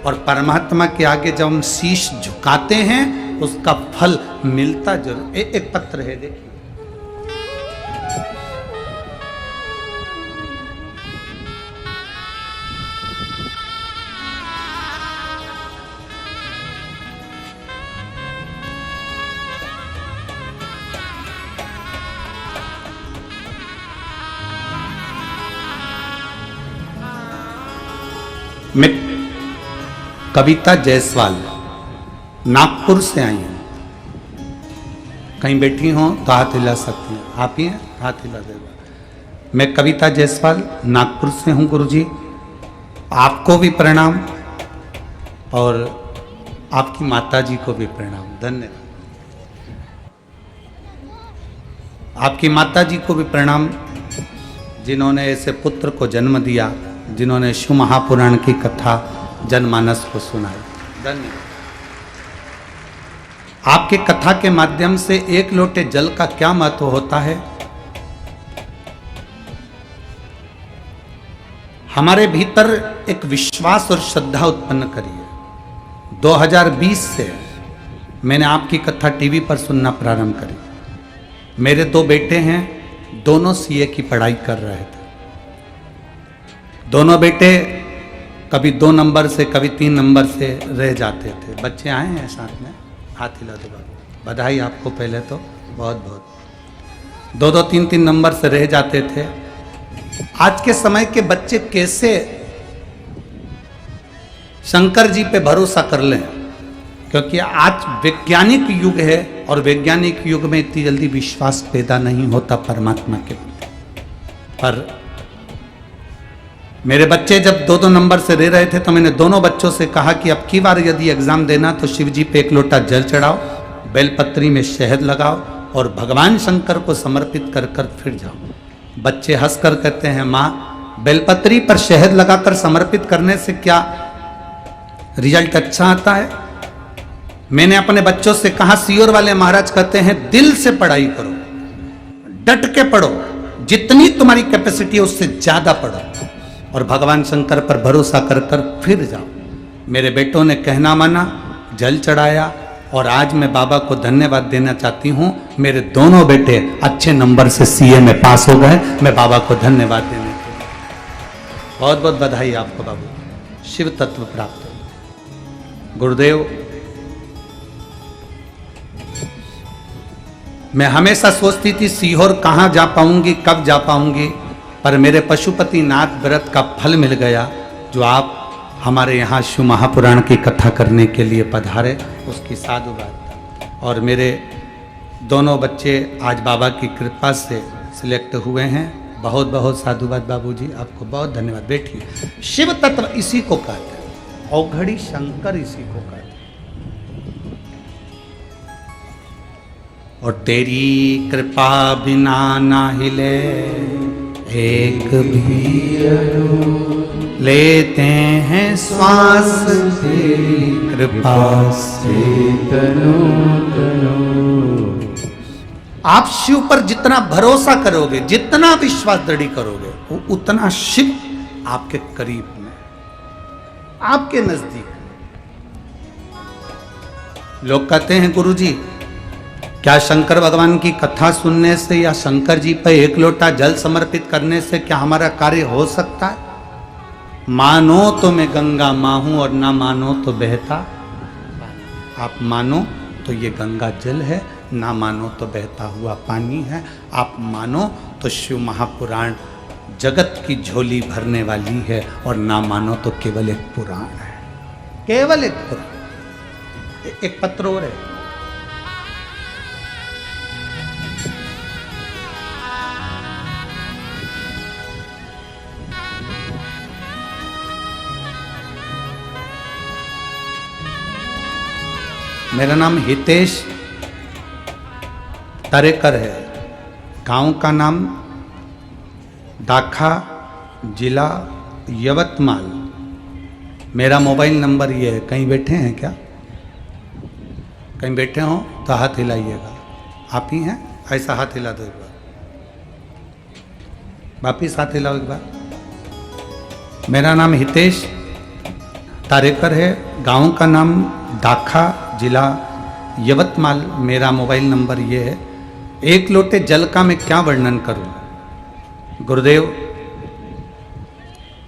और परमात्मा के आगे जब हम शीश झुकाते हैं उसका फल मिलता जरूर। एक पत्र है देखिए, मैं कविता जायसवाल नागपुर से आई हूँ। कहीं बैठी हो तो हाथ हिला सकती हैं, आप ही हैं, हाथ हिला देगा। मैं कविता जायसवाल नागपुर से हूँ गुरुजी। आपको भी प्रणाम और आपकी माता जी को भी प्रणाम, धन्यवाद। आपकी माता जी को भी प्रणाम जिन्होंने ऐसे पुत्र को जन्म दिया, जिन्होंने शिव महापुराण की कथा जनमानस को सुनाई, धन्यवाद। आपके कथा के माध्यम से एक लोटे जल का क्या महत्व होता है, हमारे भीतर एक विश्वास और श्रद्धा उत्पन्न करिए। 2020 से मैंने आपकी कथा टीवी पर सुनना प्रारंभ करी। मेरे 2 बेटे हैं, दोनों सीए की पढ़ाई कर रहे थे। दोनों बेटे कभी 2 नंबर से कभी 3 नंबर से रह जाते थे। बच्चे आए हैं साथ में, हाथ हिला दो, बधाई आपको पहले तो बहुत बहुत। 2-2, 3-3 नंबर से रह जाते थे। आज के समय के बच्चे कैसे शंकर जी पे भरोसा कर लें, क्योंकि आज वैज्ञानिक युग है और वैज्ञानिक युग में इतनी जल्दी विश्वास पैदा नहीं होता परमात्मा के प्रति। पर मेरे बच्चे जब 2-2 नंबर से रह रहे थे तो मैंने दोनों बच्चों से कहा कि अब की बार यदि एग्जाम देना तो शिव जी पे 1 लोटा जल चढ़ाओ, बेलपत्री में शहद लगाओ और भगवान शंकर को समर्पित कर फिर जाओ। बच्चे हंसकर कहते हैं, माँ बेलपत्री पर शहद लगाकर समर्पित करने से क्या रिजल्ट अच्छा आता है? मैंने अपने बच्चों से कहा, सीओर वाले महाराज कहते हैं दिल से पढ़ाई करो, डट के पढ़ो, जितनी तुम्हारी कैपेसिटी है उससे ज्यादा पढ़ो और भगवान शंकर पर भरोसा कर कर फिर जाओ। मेरे बेटों ने कहना माना, जल चढ़ाया और आज मैं बाबा को धन्यवाद देना चाहती हूँ। मेरे दोनों बेटे अच्छे नंबर से सीए में पास हो गए। मैं बाबा को धन्यवाद देने के लिए बहुत बहुत बधाई आपको बाबू, शिव तत्व प्राप्त हो। गुरुदेव, मैं हमेशा सोचती थी सीहोर कहाँ जा पाऊंगी, कब जा पाऊंगी, पर मेरे पशुपति नाथ व्रत का फल मिल गया जो आप हमारे यहाँ शिव महापुराण की कथा करने के लिए पधारे, उसकी साधुवाद। और मेरे दोनों बच्चे आज बाबा की कृपा से सिलेक्ट हुए हैं। बहुत बहुत साधुवाद बाबूजी, आपको बहुत धन्यवाद। बैठिए। शिव तत्व इसी को कहते हैं, औघड़ी शंकर इसी को कहते हैं। और तेरी कृपा बिना ना हिले एक भी लेते हैं श्वास, तेरी कृपा से तनो तनो। आप शिव पर जितना भरोसा करोगे, जितना विश्वास दृढ़ करोगे, वो उतना शिव आपके करीब में, आपके नजदीक। लोग कहते हैं गुरुजी, क्या शंकर भगवान की कथा सुनने से या शंकर जी पर एक लोटा जल समर्पित करने से क्या हमारा कार्य हो सकता है? मानो तो मैं गंगा मां हूं और ना मानो तो बहता। आप मानो तो ये गंगा जल है, ना मानो तो बहता हुआ पानी है। आप मानो तो शिव महापुराण जगत की झोली भरने वाली है, और ना मानो तो केवल एक पुराण है, केवल एक पुराण। एक पत्र और है, मेरा नाम हितेश तरेकर है, गांव का नाम दाखा, जिला यवतमाल। मेरा मोबाइल नंबर ये है। कहीं बैठे हैं क्या? कहीं बैठे हो तो हाथ हिलाइएगा। आप ही हैं? ऐसा हाथ हिला दो एक बार, वापिस हाथ हिलाओ एक बार। मेरा नाम हितेश तारेकर है, गांव का नाम दाखा, जिला यवतमाल। मेरा मोबाइल नंबर ये है। एक लोटे जल का मैं क्या वर्णन करूं गुरुदेव।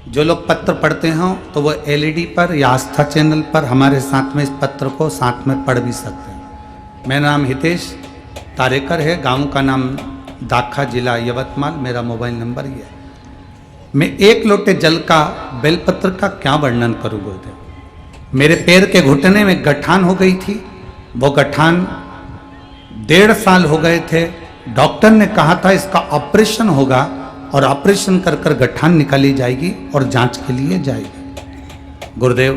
जो लोग पत्र पढ़ते हो तो वो एलईडी पर या आस्था चैनल पर हमारे साथ में इस पत्र को साथ में पढ़ भी सकते हैं। मेरा नाम हितेश तारेकर है, गांव का नाम दाखा, जिला यवतमाल। मेरा मोबाइल नंबर ये है। मैं एक लोटे जल का, बेलपत्र का क्या वर्णन करूं गुरुदेव। मेरे पैर के घुटने में गठान हो गई थी। वो गठान 1.5 साल हो गए थे। डॉक्टर ने कहा था इसका ऑपरेशन होगा और ऑपरेशन कर कर गठान निकाली जाएगी और जांच के लिए जाएगी। गुरुदेव,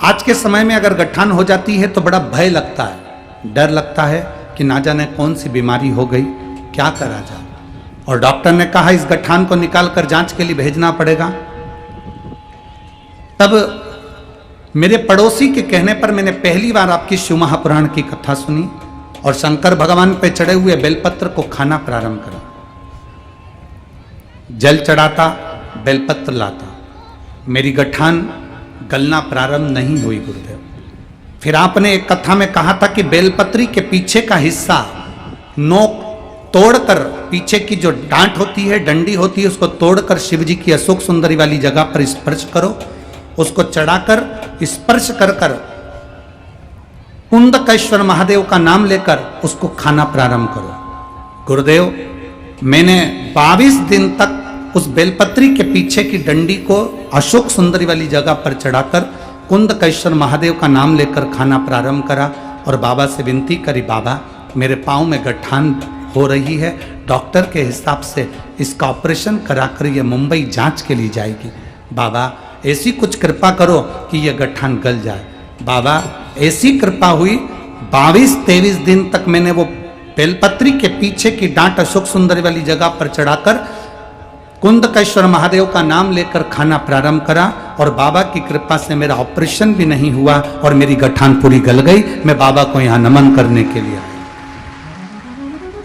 आज के समय में अगर गठान हो जाती है तो बड़ा भय लगता है, डर लगता है कि ना जाने कौन सी बीमारी हो गई, क्या करा जाए। और डॉक्टर ने कहा इस गठान को निकाल कर जांच के लिए भेजना पड़ेगा। तब मेरे पड़ोसी के कहने पर मैंने पहली बार आपकी शिव महापुराण की कथा सुनी और शंकर भगवान पे चढ़े हुए बेलपत्र को खाना प्रारंभ करा। जल चढ़ाता, बेलपत्र लाता, मेरी गठान गलना प्रारंभ नहीं हुई गुरुदेव। फिर आपने एक कथा में कहा था कि बेलपत्री के पीछे का हिस्सा नोक तोड़कर, पीछे की जो डांट होती है, डंडी होती है, उसको तोड़कर शिव जी की अशोक सुंदरी वाली जगह पर स्पर्श करो। उसको चढ़ाकर स्पर्श कर कर कुंदकेश्वर महादेव का नाम लेकर उसको खाना प्रारंभ करो। गुरुदेव, मैंने 22 दिन तक उस बेलपत्री के पीछे की डंडी को अशोक सुंदरी वाली जगह पर चढ़ाकर कुंदकेश्वर महादेव का नाम लेकर खाना प्रारंभ करा और बाबा से विनती करी, बाबा मेरे पाँव में गठान हो रही है, डॉक्टर के हिसाब से इसका ऑपरेशन कराकर ये मुंबई जांच के लिए जाएगी। बाबा ऐसी कुछ कृपा करो कि यह गठान गल जाए। बाबा ऐसी कृपा हुई, 22-23 दिन तक मैंने वो बेलपत्री के पीछे की डांट अशोक सुंदरी वाली जगह पर चढ़ाकर कुंदकेश्वर महादेव का नाम लेकर खाना प्रारंभ करा और बाबा की कृपा से मेरा ऑपरेशन भी नहीं हुआ और मेरी गठान पूरी गल गई। मैं बाबा को यहाँ नमन करने के लिए आया।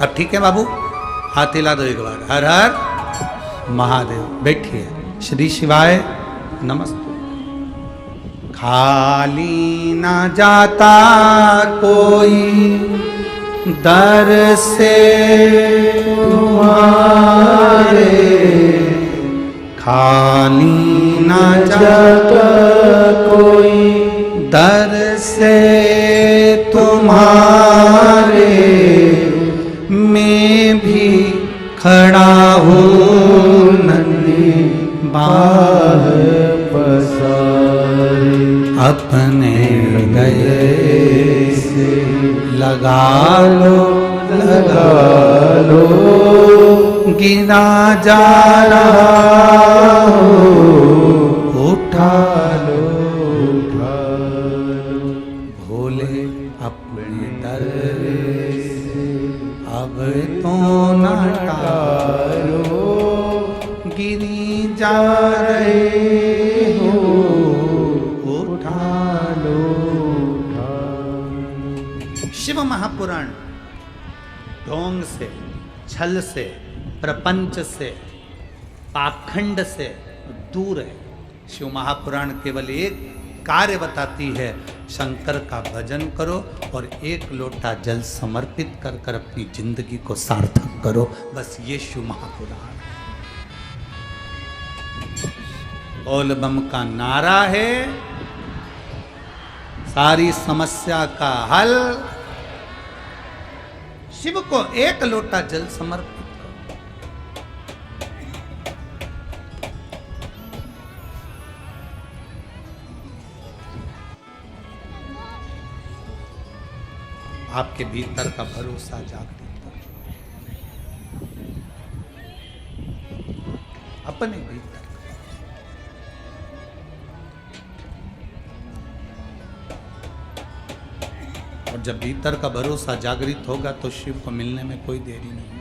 अब ठीक है बाबू, हाथ हिला दो एक बार। हर हर महादेव। बैठिए। श्री शिवाय नमस्ते। खाली ना जाता कोई दर से तुम्हारे, खाली ना जाता कोई दर से तुम्हारे, मैं भी खड़ा हूँ नन्ही बाह पसारे, अपने गले से लगा लो गिरा जा रहा हो, उठा लो भोले अपने दर से अब तो न टालो, गिरी जा रहे हो, उठा लो। शिव महापुराण ढोंग से, छल से, प्रपंच से, पाखंड से दूर है। शिव महापुराण केवल एक कार्य बताती है, शंकर का भजन करो और एक लोटा जल समर्पित कर कर अपनी जिंदगी को सार्थक करो। बस ये शिव महापुराण बोल बम का नारा है, सारी समस्या का हल। शिव को एक लोटा जल समर्पित करो। आपके भीतर का भरोसा जागृत करो, अपने भीतर। और जब भीतर का भरोसा जागृत होगा तो शिव को मिलने में कोई देरी नहीं।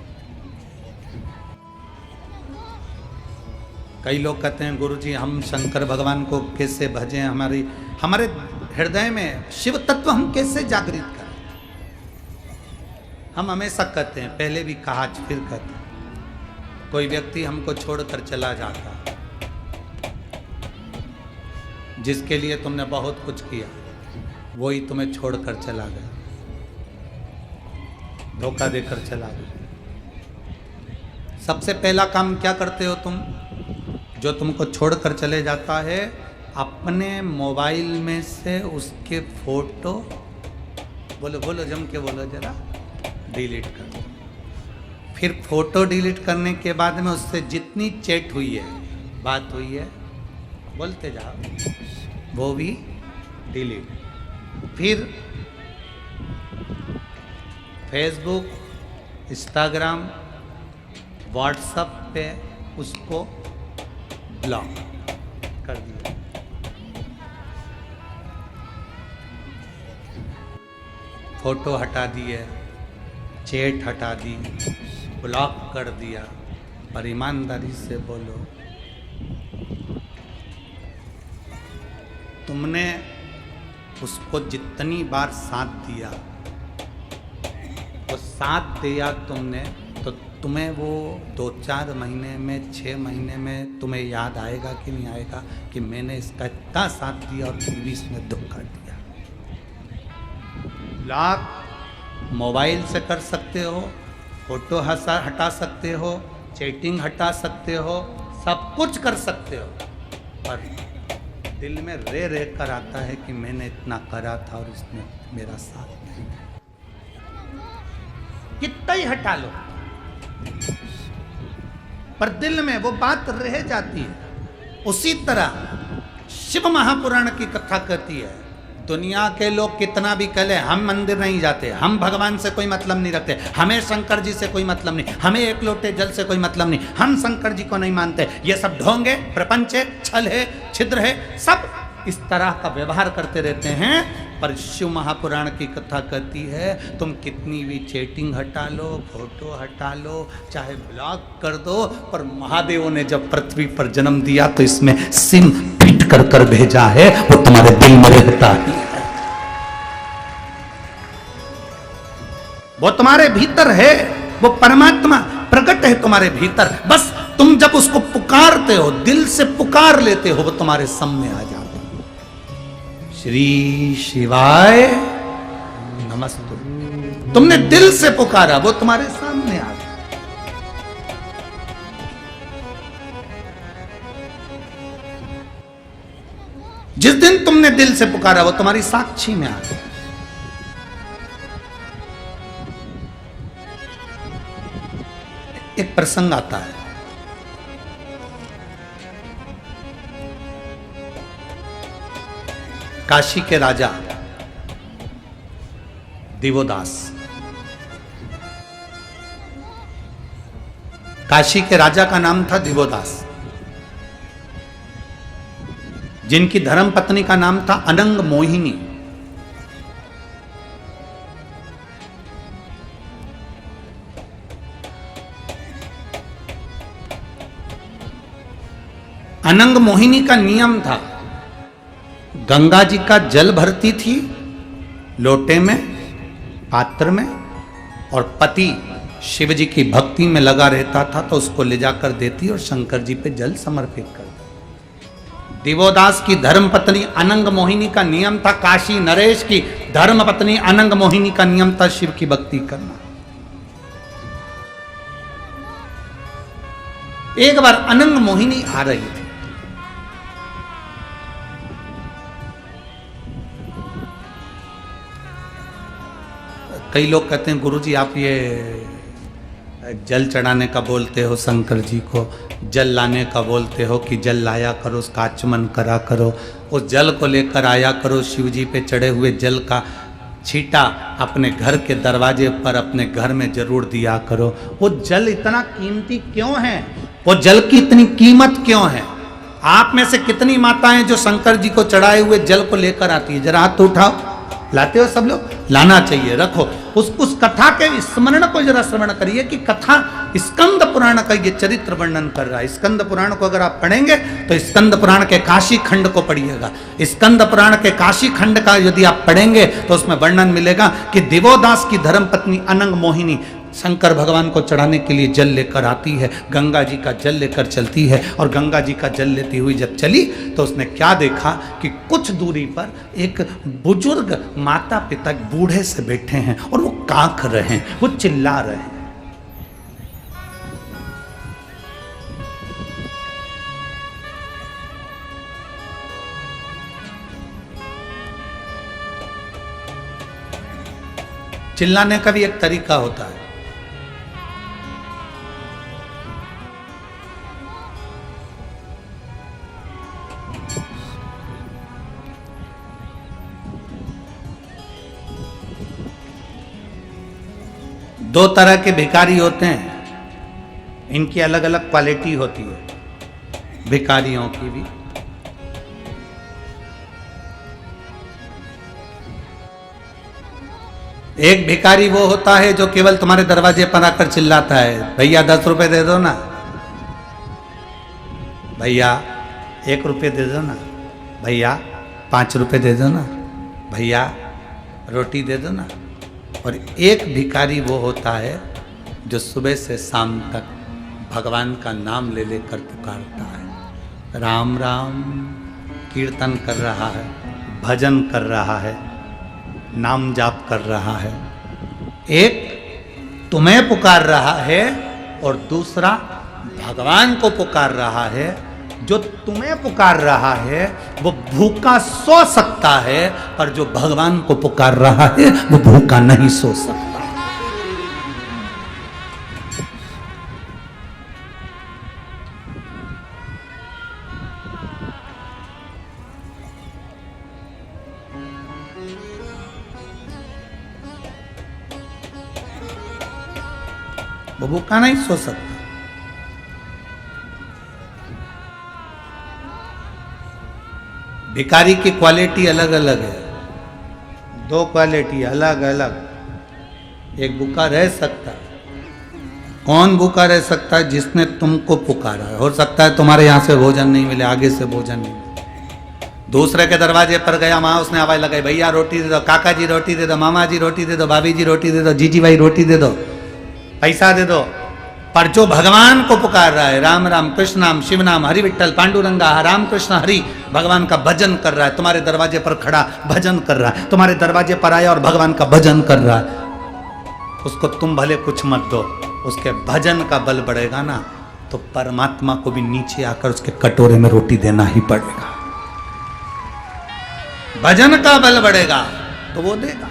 कई लोग कहते हैं गुरुजी हम शंकर भगवान को कैसे भजें, हमारे हृदय में शिव तत्व हम कैसे जागृत करें। हम हमेशा कहते हैं, पहले भी कहा फिर कहते हैं, कोई व्यक्ति हमको छोड़कर चला जाता, जिसके लिए तुमने बहुत कुछ किया, वही तुम्हें छोड़कर चला गया, धोखा देकर चला गया। सबसे पहला काम क्या करते हो तुम? जो तुमको छोड़कर चले जाता है, अपने मोबाइल में से उसके फोटो, बोलो जम के बोलो जरा, डिलीट कर दो। फिर फोटो डिलीट करने के बाद में उससे जितनी चैट हुई है, बात हुई है, बोलते जाओ, वो भी डिलीट। फिर फेसबुक, इंस्टाग्राम, व्हाट्सएप पे उसको ब्लॉक कर दिया। फोटो हटा दिए, चैट हटा दी, ब्लॉक कर दिया। पर ईमानदारी से बोलो, तुमने उसको जितनी बार साथ दिया, वो साथ दिया तुमने, तो तुम्हें वो 2-4 महीने में, 6 महीने में तुम्हें याद आएगा कि नहीं आएगा कि मैंने इसका इतना साथ दिया और फिर भी इसने धोखा दिया। ब्लॉक मोबाइल से कर सकते हो, फोटो हटा सकते हो, चैटिंग हटा सकते हो, सब कुछ कर सकते हो, पर दिल में रह कर आता है कि मैंने इतना करा था और इसने मेरा साथ नहीं दिया। कितना ही हटा लो, पर दिल में वो बात रह जाती है। उसी तरह शिव महापुराण की कथा कहती है, दुनिया के लोग कितना भी कह ले, हम मंदिर नहीं जाते, हम भगवान से कोई मतलब नहीं रखते, हमें शंकर जी से कोई मतलब नहीं, हमें एक लोटे जल से कोई मतलब नहीं, हम शंकर जी को नहीं मानते, ये सब ढोंग है, प्रपंच है, छल है, छिद्र है, सब इस तरह का व्यवहार करते रहते हैं। पर शिव महापुराण की कथा कहती है तुम कितनी भी चैटिंग हटा लो, फोटो हटा लो, चाहे ब्लॉक कर दो, पर महादेव ने जब पृथ्वी पर जन्म दिया तो इसमें सिम फिट कर कर भेजा है, वो तुम्हारे दिल में रहता ही है, वो तुम्हारे भीतर है, वो परमात्मा प्रकट है तुम्हारे भीतर। बस तुम जब उसको पुकारते हो, दिल से पुकार लेते हो, वो तुम्हारे सामने आ जाते। श्री शिवाय नमस्तु, तुमने दिल से पुकारा, वो तुम्हारे सामने आ गया। जिस दिन तुमने दिल से पुकारा, वो तुम्हारी साक्षी में आ गया। एक प्रसंग आता है, काशी के राजा दिवोदास, काशी के राजा का नाम था दिवोदास, जिनकी धर्म पत्नी का नाम था अनंग मोहिनी। अनंग मोहिनी का नियम था, गंगा जी का जल भरती थी लोटे में, पात्र में, और पति शिव जी की भक्ति में लगा रहता था तो उसको ले जाकर देती और शंकर जी पे जल समर्पित कर। दिवोदास की धर्म पत्नी अनंग मोहिनी का नियम था, काशी नरेश की धर्म पत्नी अनंग मोहिनी का नियम था शिव की भक्ति करना। एक बार अनंग मोहिनी आ रही थी, कई लोग कहते हैं गुरुजी आप ये जल चढ़ाने का बोलते हो, शंकर जी को जल लाने का बोलते हो कि जल लाया करो, उसका आचमन करा करो, उस जल को लेकर आया करो, शिव जी पे चढ़े हुए जल का छींटा अपने घर के दरवाजे पर अपने घर में जरूर दिया करो। वो जल इतना कीमती क्यों है, वो जल की इतनी कीमत क्यों है? आप में से कितनी माताएं जो शंकर जी को चढ़ाए हुए जल को लेकर आती है? जरा हाथ उठाओ। लाते हो सब लोग? लाना चाहिए, रखो। उस कथा के स्मरण को जरा श्रवण करिए कि कथा स्कंद पुराण का ये चरित्र वर्णन कर रहा है। स्कंद पुराण को अगर आप पढ़ेंगे तो स्कंद पुराण के काशी खंड को पढ़िएगा। स्कंद पुराण के काशी खंड का यदि आप पढ़ेंगे तो उसमें वर्णन मिलेगा कि दिवोदास की धर्मपत्नी अनंग मोहिनी शंकर भगवान को चढ़ाने के लिए जल लेकर आती है, गंगा जी का जल लेकर चलती है, और गंगा जी का जल लेती हुई जब चली तो उसने क्या देखा कि कुछ दूरी पर एक बुजुर्ग माता पिता बूढ़े से बैठे हैं और वो कांख रहे हैं, वो चिल्ला रहे हैं। चिल्लाने का भी एक तरीका होता है। दो तरह के भिखारी होते हैं, इनकी अलग अलग क्वालिटी होती है भिखारियों की भी। एक भिखारी वो होता है जो केवल तुम्हारे दरवाजे पर आकर चिल्लाता है, भैया 10 रुपए दे दो ना, भैया 1 रुपये दे दो ना, भैया 5 रुपए दे दो ना, भैया रोटी दे दो ना। और एक भिखारी वो होता है जो सुबह से शाम तक भगवान का नाम ले लेकर पुकारता है, राम राम कीर्तन कर रहा है, भजन कर रहा है, नाम जाप कर रहा है। एक तुम्हें पुकार रहा है और दूसरा भगवान को पुकार रहा है। जो तुम्हें पुकार रहा है वो भूखा सो सकता है, पर जो भगवान को पुकार रहा है वो भूखा नहीं सो सकता। वो भूखा नहीं सो सकता। भिखारी की क्वालिटी अलग अलग है, दो क्वालिटी अलग अलग। एक भूखा रह सकता है। कौन भूखा रह सकता है? जिसने तुमको पुकारा है। हो सकता है तुम्हारे यहाँ से भोजन नहीं मिले, आगे से भोजन नहीं मिले। दूसरे के दरवाजे पर गया, वहां उसने आवाज लगाई, भैया रोटी दे दो, काका जी रोटी दे दो, मामा जी रोटी दे दो, भाभी जी रोटी दे दो, जीजी भाई रोटी दे दो, पैसा दे दो। पर जो भगवान को पुकार रहा है, राम राम कृष्ण नाम शिव नाम हरि विठ्ठल पांडुरंगा राम कृष्ण हरि, भगवान का भजन कर रहा है, तुम्हारे दरवाजे पर खड़ा भजन कर रहा है, तुम्हारे दरवाजे पर आया और भगवान का भजन कर रहा है, उसको तुम भले कुछ मत दो, उसके भजन का बल बढ़ेगा ना, तो परमात्मा को भी नीचे आकर उसके कटोरे में रोटी देना ही पड़ेगा। भजन का बल बढ़ेगा तो वो देगा।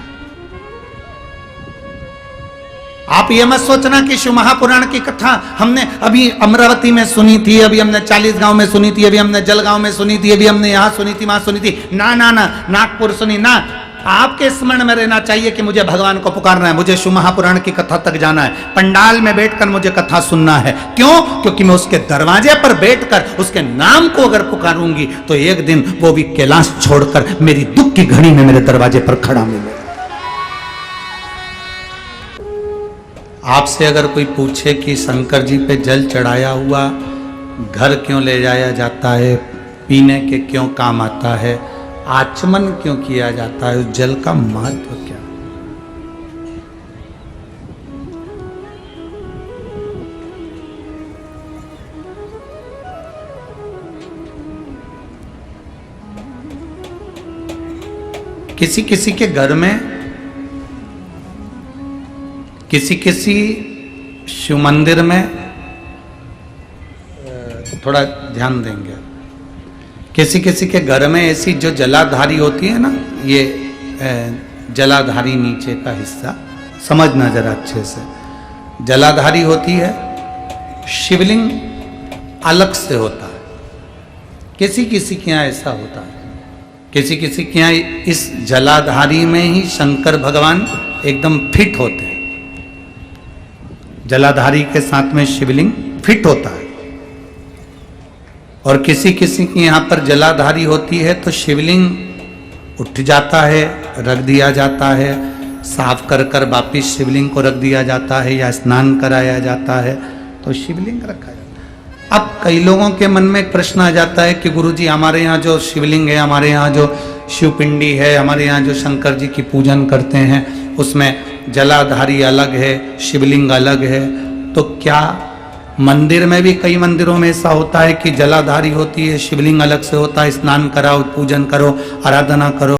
आप ये मत सोचना कि शिव महापुराण की कथा हमने अभी अमरावती में सुनी थी, अभी हमने 40 गांव में सुनी थी, अभी हमने जलगांव में सुनी थी, अभी हमने यहां सुनी थी, वहां सुनी थी। ना ना ना, नागपुर सुनी ना। आपके स्मरण में रहना चाहिए कि मुझे भगवान को पुकारना है, मुझे शिव महापुराण की कथा तक जाना है, पंडाल में बैठकर मुझे कथा सुनना है। क्यों? क्योंकि मैं उसके दरवाजे पर बैठकर उसके नाम को अगर पुकारूंगी तो एक दिन वो भी कैलाश छोड़कर मेरी दुख की घड़ी में मेरे दरवाजे पर खड़ा मिलेगा। आपसे अगर कोई पूछे कि शंकर जी पे जल चढ़ाया हुआ घर क्यों ले जाया जाता है, पीने के क्यों काम आता है, आचमन क्यों किया जाता है, उस जल का महत्व क्या? किसी किसी के घर में, किसी किसी शिव मंदिर में, थोड़ा ध्यान देंगे, किसी किसी के घर में ऐसी जो जलाधारी होती है ना, ये जलाधारी नीचे का हिस्सा समझना जरा अच्छे से, जलाधारी होती है, शिवलिंग अलग से होता है। किसी किसी के यहाँ ऐसा होता है, किसी किसी के यहाँ इस जलाधारी में ही शंकर भगवान एकदम फिट होते हैं, जलाधारी के साथ में शिवलिंग फिट होता है। और किसी किसी की यहाँ पर जलाधारी होती है तो शिवलिंग उठ जाता है, रख दिया जाता है, साफ कर कर वापिस शिवलिंग को रख दिया जाता है, या स्नान कराया जाता है तो शिवलिंग रखा जाता है। अब कई लोगों के मन में एक प्रश्न आ जाता है कि गुरुजी हमारे यहाँ जो शिवलिंग है, हमारे यहाँ जो शिवपिंडी है, हमारे यहाँ जो शंकर जी की पूजन करते हैं उसमें जलाधारी अलग है, शिवलिंग अलग है, तो क्या मंदिर में भी कई मंदिरों में ऐसा होता है कि जलाधारी होती है, शिवलिंग अलग से होता है, स्नान कराओ, पूजन करो, आराधना करो?